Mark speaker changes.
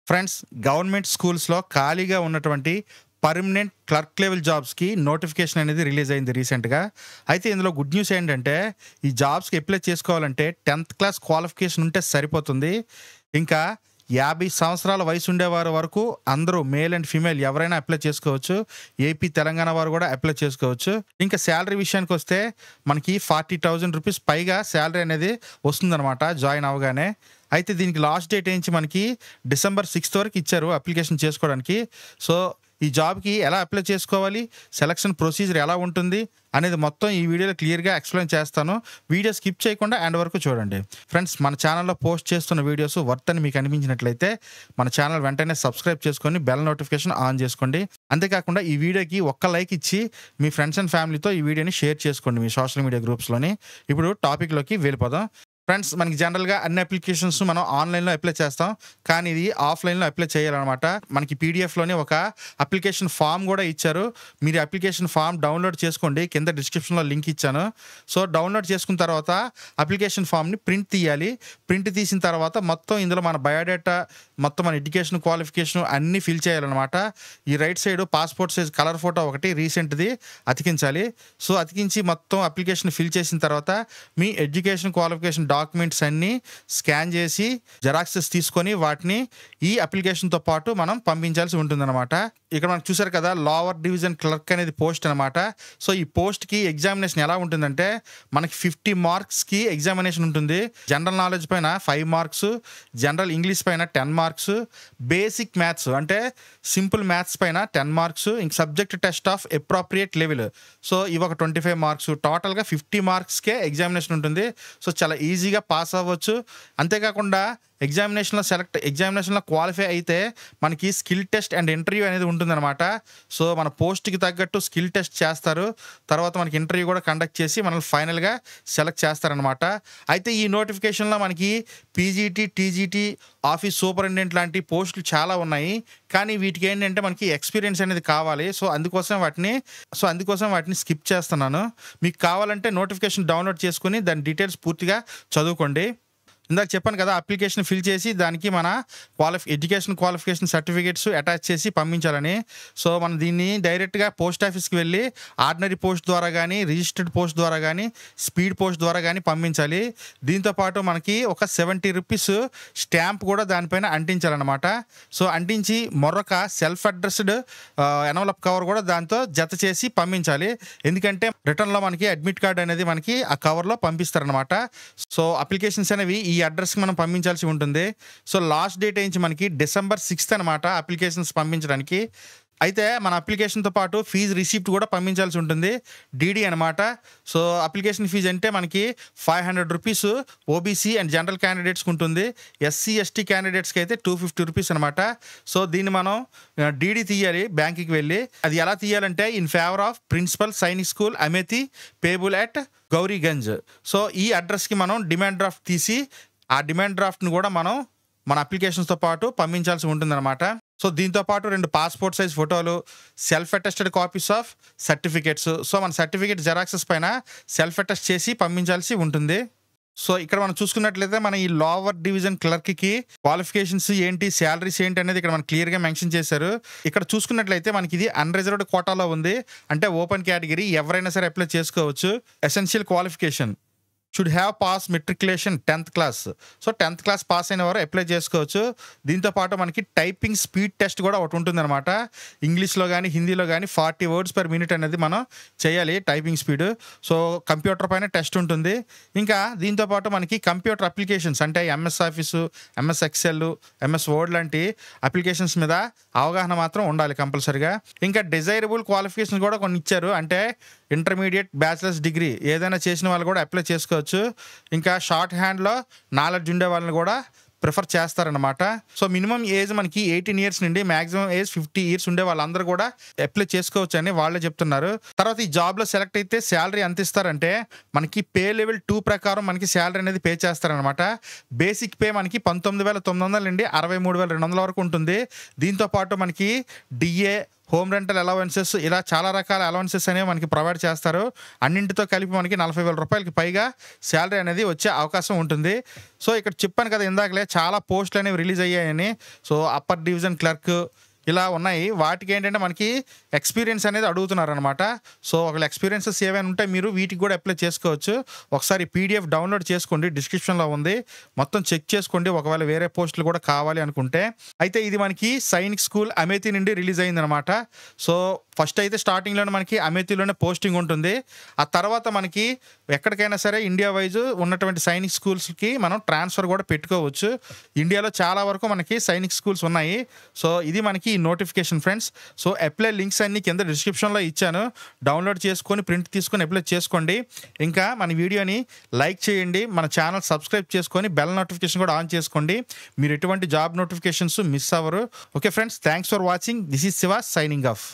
Speaker 1: Friends, government స్కూల్స్‌లో ఖాళీగా ఉన్నటువంటి పర్మనెంట్ క్లర్క్ లెవెల్ జాబ్స్‌కి నోటిఫికేషన్ అనేది రిలీజ్ అయింది రీసెంట్‌గా. అయితే ఇందులో గుడ్ న్యూస్ ఏంటంటే, ఈ జాబ్స్‌కి అప్లై చేసుకోవాలంటే 10th క్లాస్ క్వాలిఫికేషన్ ఉంటే సరిపోతుంది. ఇంకా 50 సంవత్సరాల వయసు ఉండేవారి వరకు అందరూ మేల్ అండ్ ఫీమేల్ ఎవరైనా అప్లై చేసుకోవచ్చు. ఏపీ, తెలంగాణ వారు కూడా అప్లై చేసుకోవచ్చు. ఇంకా శాలరీ విషయానికొస్తే మనకి 40,000 రూపీస్ పైగా శాలరీ అనేది వస్తుందన్నమాట జాయిన్ అవ్వగానే. అయితే దీనికి లాస్ట్ డేట్ ఏంచి మనకి December 6th వరకు ఇచ్చారు అప్లికేషన్ చేసుకోవడానికి. సో ఈ జాబ్‌కి ఎలా అప్లై చేసుకోవాలి, సెలక్షన్ ప్రొసీజర్ ఎలా ఉంటుంది అనేది మొత్తం ఈ వీడియోలో క్లియర్‌గా ఎక్స్‌ప్లెయిన్ చేస్తాను. వీడియో స్కిప్ చేయకుండా ఎండ్ వరకు చూడండి. ఫ్రెండ్స్, మన ఛానల్‌లో పోస్ట్ చేస్తున్న వీడియోస్ వర్త్ అని మీకు అనిపించినట్లయితే మన ఛానల్ వెంటనే సబ్స్క్రైబ్ చేసుకొని బెల్ నోటిఫికేషన్ ఆన్ చేసుకోండి. అంతేకాకుండా ఈ వీడియోకి ఒక్క లైక్ ఇచ్చి మీ ఫ్రెండ్స్ అండ్ ఫ్యామిలీతో ఈ వీడియోని షేర్ చేసుకోండి మీ సోషల్ మీడియా గ్రూప్స్‌లోని. ఇప్పుడు టాపిక్‌లోకి వెళ్ళిపోదాం. ఫ్రెండ్స్, మనకి జనరల్గా అన్ని అప్లికేషన్స్ మనం ఆన్లైన్లో అప్లై చేస్తాం, కానీ ఇది ఆఫ్లైన్లో అప్లై చేయాలన్నమాట. మనకి పీడిఎఫ్లోనే ఒక అప్లికేషన్ ఫామ్ కూడా ఇచ్చారు. మీరు అప్లికేషన్ ఫామ్ డౌన్లోడ్ చేసుకోండి, కింద డిస్క్రిప్షన్లో లింక్ ఇచ్చాను. సో డౌన్లోడ్ చేసుకున్న తర్వాత అప్లికేషన్ ఫామ్ని ప్రింట్ తీయాలి. ప్రింట్ తీసిన తర్వాత మొత్తం ఇందులో మన బయోడేటా, మొత్తం మన ఎడ్యుకేషన్ క్వాలిఫికేషన్ అన్నీ ఫిల్ చేయాలన్నమాట. ఈ right side passport size colour photo ఒకటి రీసెంట్ది అతికించాలి. సో అతికించి మొత్తం అప్లికేషన్ ఫిల్ చేసిన తర్వాత మీ ఎడ్యుకేషన్ క్వాలిఫికేషన్ డాక్యుమెంట్స్ అన్నీ స్కాన్ చేసి జెరాక్సెస్ తీసుకొని వాటిని ఈ అప్లికేషన్తో పాటు మనం పంపించాల్సి ఉంటుందన్నమాట. ఇక్కడ మనకు చూసారు కదా, లోవర్ డివిజన్ క్లర్క్ అనేది పోస్ట్ అనమాట. సో ఈ పోస్ట్కి ఎగ్జామినేషన్ ఎలా ఉంటుందంటే, మనకి 50 మార్క్స్కి ఎగ్జామినేషన్ ఉంటుంది. జనరల్ నాలెడ్జ్ పైన 5 మార్క్స్, జనరల్ ఇంగ్లీష్ పైన 10 మార్క్స్, బేసిక్ మ్యాథ్స్ అంటే సింపుల్ మ్యాథ్స్ పైన 10 మార్క్స్, ఇంక subject test of appropriate level, so ఇవి ఒక 25 మార్క్స్. టోటల్గా 50 మార్క్స్కే ఎగ్జామినేషన్ ఉంటుంది. సో చాలా ఈజీగా పాస్ అవ్వచ్చు. అంతేకాకుండా ఎగ్జామినేషన్లో క్వాలిఫై అయితే మనకి స్కిల్ టెస్ట్ అండ్ ఇంటర్వ్యూ అనేది ఉంటుందన్నమాట. సో మన పోస్ట్కి తగ్గట్టు స్కిల్ టెస్ట్ చేస్తారు, తర్వాత మనకి ఇంటర్వ్యూ కూడా కండక్ట్ చేసి మనల్ని ఫైనల్గా సెలెక్ట్ చేస్తారనమాట. అయితే ఈ నోటిఫికేషన్లో మనకి పీజీటీ, టీజీటీ, ఆఫీస్ సూపరింటెండెంట్ లాంటి పోస్టులు చాలా ఉన్నాయి. కానీ వీటికి ఏంటంటే మనకి ఎక్స్పీరియన్స్ అనేది కావాలి. సో అందుకోసం వాటిని స్కిప్ చేస్తున్నాను. మీకు కావాలంటే నోటిఫికేషన్ డౌన్లోడ్ చేసుకుని దాని డీటెయిల్స్ పూర్తిగా చదువుకోండి. ఇందాక చెప్పాను కదా, అప్లికేషన్ ఫిల్ చేసి దానికి మన ఎడ్యుకేషన్ క్వాలిఫికేషన్ సర్టిఫికేట్స్ అటాచ్ చేసి పంపించాలని. సో మనం దీన్ని డైరెక్ట్గా పోస్ట్ ఆఫీస్కి వెళ్ళి ఆర్డినరీ పోస్ట్ ద్వారా కానీ, రిజిస్టర్డ్ పోస్ట్ ద్వారా కానీ, స్పీడ్ పోస్ట్ ద్వారా కానీ పంపించాలి. దీంతోపాటు మనకి ఒక 70 రూపీస్ స్టాంప్ కూడా దానిపైన అంటించాలన్నమాట. సో అంటించి మరొక సెల్ఫ్ అడ్రస్డ్ ఎన్వలప్ కవర్ కూడా దాంతో జత చేసి పంపించాలి. ఎందుకంటే రిటర్న్లో మనకి అడ్మిట్ కార్డ్ అనేది మనకి ఆ కవర్లో పంపిస్తారనమాట. సో అప్లికేషన్స్ అనేవి ఈ అడ్రస్కి మనం పంపించాల్సి ఉంటుంది. సో లాస్ట్ డేట్ ఏంచి మనకి December 6th అనమాట అప్లికేషన్స్ పంపించడానికి. అయితే మన అప్లికేషన్తో పాటు ఫీజు రిసిప్ట్ కూడా పంపించాల్సి ఉంటుంది, డీడీ అనమాట. సో అప్లికేషన్ ఫీజు అంటే మనకి 500 రూపీస్ ఓబీసీ అండ్ జనరల్ క్యాండిడేట్స్కి ఉంటుంది. ఎస్సీ, ఎస్టీ క్యాండిడేట్స్కి అయితే 250 రూపీస్ అనమాట. సో దీన్ని మనం డీడీ తీయాలి బ్యాంకుకి వెళ్ళి. అది ఎలా తీయాలంటే, in favour of principal Sainik school Amethi payable at Gauriganj. So ఈ అడ్రస్కి మనం డిమాండ్ డ్రాఫ్ట్ తీసి ఆ డిమాండ్ డ్రాఫ్ట్ని కూడా మనం మన అప్లికేషన్స్తో పాటు పంపించాల్సి ఉంటుందన్నమాట. సో దీంతో పాటు 2 పాస్పోర్ట్ సైజ్ ఫోటోలు, self attested copies of certificates. So మన సర్టిఫికేట్ జెరాక్సెస్ పైన సెల్ఫ్ అటెస్ట్ చేసి పంపించాల్సి ఉంటుంది. సో ఇక్కడ మనం చూసుకున్నట్లయితే మన ఈ లోవర్ డివిజన్ క్లర్క్కి క్వాలిఫికేషన్స్ ఏంటి, శాలరీస్ ఏంటి అనేది ఇక్కడ మనం క్లియర్గా మెన్షన్ చేశారు. ఇక్కడ చూసుకున్నట్లయితే మనకి ఇది అన్రిజర్వ్డ్ కోటాలో ఉంది, అంటే ఓపెన్ కేటగిరీ, ఎవరైనా సరే అప్లై చేసుకోవచ్చు. Essential qualification should have pass matriculation 10th class. So 10th class pass అయిన వారు అప్లై చేసుకోవచ్చు. దీంతోపాటు మనకి టైపింగ్ స్పీడ్ టెస్ట్ కూడా ఒకటి ఉంటుందన్నమాట. ఇంగ్లీష్లో కానీ హిందీలో కానీ 40 words per minute అనేది మనం చేయాలి టైపింగ్ స్పీడ్. సో కంప్యూటర్ పైన టెస్ట్ ఉంటుంది. ఇంకా దీంతోపాటు మనకి కంప్యూటర్ అప్లికేషన్స్ అంటే MS office, MS Excel, MS word లాంటి అప్లికేషన్స్ మీద అవగాహన మాత్రం ఉండాలి కంపల్సరిగా. ఇంకా డిజైరబుల్ క్వాలిఫికేషన్స్ కూడా కొన్ని ఇచ్చారు, అంటే ఇంటర్మీడియట్, బ్యాచిలర్స్ డిగ్రీ ఏదైనా చేసిన వాళ్ళు కూడా అప్లై చేసుకోవచ్చు. ఇంకా షార్ట్ హ్యాండ్లో నాలెడ్జ్ ఉండే వాళ్ళని కూడా ప్రిఫర్ చేస్తారనమాట. సో మినిమం ఏజ్ మనకి 18 years నుండి మ్యాక్సిమం ఏజ్ 50 years ఉండే వాళ్ళందరూ కూడా అప్లై చేసుకోవచ్చు అని వాళ్ళే చెప్తున్నారు. తర్వాత ఈ జాబ్లో సెలెక్ట్ అయితే శాలరీ ఎంత ఇస్తారంటే, మనకి పే లెవెల్ 2 ప్రకారం మనకి శాలరీ అనేది పే చేస్తారనమాట. బేసిక్ పే మనకి 19,900 నుండి 63,200 వరకు ఉంటుంది. దీంతోపాటు మనకి డిఏ, హోమ్ రెంటల్ అలవెన్సెస్ ఇలా చాలా రకాల అలవెన్సెస్ అనేవి మనకి ప్రొవైడ్ చేస్తారు. అన్నింటితో కలిపి మనకి 40,000 రూపాయలకి పైగా శాలరీ అనేది వచ్చే అవకాశం ఉంటుంది. సో ఇక్కడ చెప్పాను కదా ఇందాకలే చాలా పోస్టులు అనేవి రిలీజ్ అయ్యాయని. సో అప్పర్ డివిజన్ క్లర్క్ ఇలా ఉన్నాయి. వాటికి ఏంటంటే మనకి ఎక్స్పీరియన్స్ అనేది అడుగుతున్నారనమాట. సో ఒకవేళ ఎక్స్పీరియన్సెస్ ఏవైనా ఉంటే మీరు వీటికి కూడా అప్లై చేసుకోవచ్చు. ఒకసారి పీడిఎఫ్ డౌన్లోడ్ చేసుకోండి, డిస్క్రిప్షన్లో ఉంది, మొత్తం చెక్ చేసుకోండి ఒకవేళ వేరే పోస్టులు కూడా కావాలి అనుకుంటే. అయితే ఇది మనకి సైనిక్ స్కూల్ అమేథీ నుండి రిలీజ్ అయిందనమాట. సో ఫస్ట్ అయితే స్టార్టింగ్లోనే మనకి అమేథీలోనే పోస్టింగ్ ఉంటుంది. ఆ తర్వాత మనకి ఎక్కడికైనా సరే ఇండియా వైజ్ ఉన్నటువంటి సైనిక్ స్కూల్స్కి మనం ట్రాన్స్ఫర్ కూడా పెట్టుకోవచ్చు. ఇండియాలో చాలా వరకు మనకి సైనిక్ స్కూల్స్ ఉన్నాయి. సో ఇది మనకి notification friends. So apply links అన్ని కింద డిస్క్రిప్షన్లో ఇచ్చాను, డౌన్లోడ్ చేసుకొని ప్రింట్ తీసుకొని అప్లై చేసుకోండి. ఇంకా మన వీడియోని లైక్ చేయండి, మన ఛానల్ సబ్స్క్రైబ్ చేసుకొని బెల్ నోటిఫికేషన్ కూడా ఆన్ చేసుకోండి. మీరు ఎటువంటి జాబ్ నోటిఫికేషన్స్ మిస్ అవ్వరు. Okay friends, thanks for watching. This is Shiva signing off.